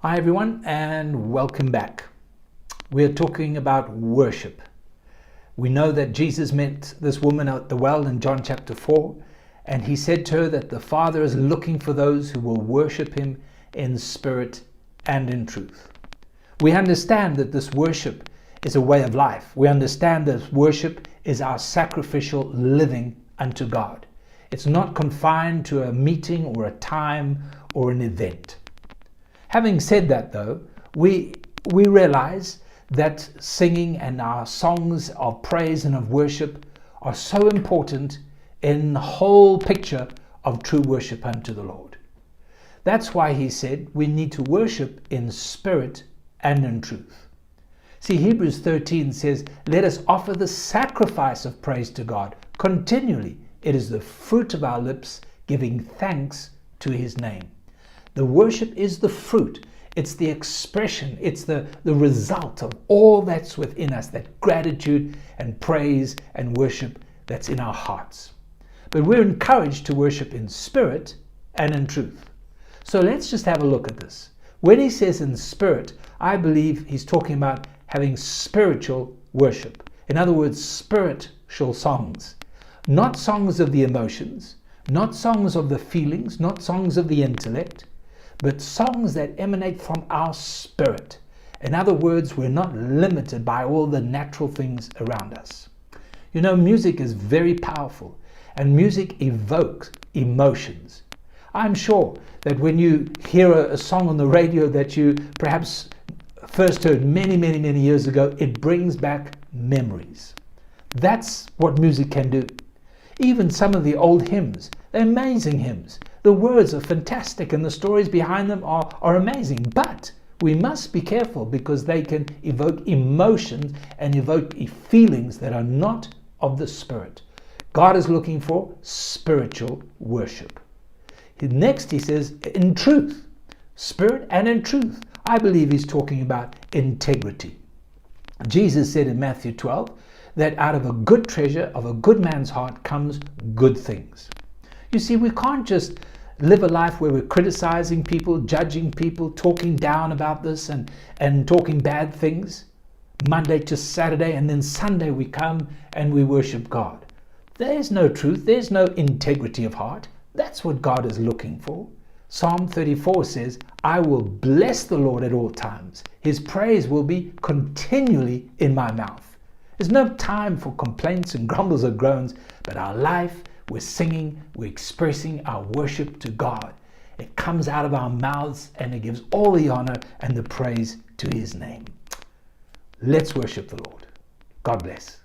Hi everyone and welcome back. We're talking about worship. We know that Jesus met this woman at the well in John chapter 4, and he said to her that the Father is looking for those who will worship him in spirit and in truth. We understand that this worship is a way of life. We understand that worship is our sacrificial living unto God. It's not confined to a meeting or a time or an event. Having said that, though, we realize that singing and our songs of praise and of worship are so important in the whole picture of true worship unto the Lord. That's why he said we need to worship in spirit and in truth. See, Hebrews 13 says, "Let us offer the sacrifice of praise to God continually. It is the fruit of our lips, giving thanks to his name." The worship is the fruit. It's the expression. It's the result of all that's within us, that gratitude and praise and worship that's in our hearts. But we're encouraged to worship in spirit and in truth. So let's just have a look at this. When he says in spirit, I believe he's talking about having spiritual worship. In other words, spiritual songs. Not songs of the emotions, not songs of the feelings, not songs of the intellect, but songs that emanate from our spirit. In other words, we're not limited by all the natural things around us. You know, music is very powerful, and music evokes emotions. I'm sure that when you hear a song on the radio that you perhaps first heard many years ago, it brings back memories. That's what music can do. Even some of the old hymns, they're amazing hymns. The words are fantastic and the stories behind them are amazing. But we must be careful because they can evoke emotions and evoke feelings that are not of the Spirit. God is looking for spiritual worship. Next he says, in truth, spirit and in truth. I believe he's talking about integrity. Jesus said in Matthew 12 that out of a good treasure of a good man's heart comes good things. You see, we can't just live a life where we're criticizing people, judging people, talking down about this and talking bad things, Monday to Saturday, and then Sunday we come and we worship God. There's no truth, there's no integrity of heart. That's what God is looking for. Psalm 34 says, I will bless the Lord at all times. His praise will be continually in my mouth. There's no time for complaints and grumbles or groans, but our life, we're singing, we're expressing our worship to God. It comes out of our mouths and it gives all the honor and the praise to his name. Let's worship the Lord. God bless.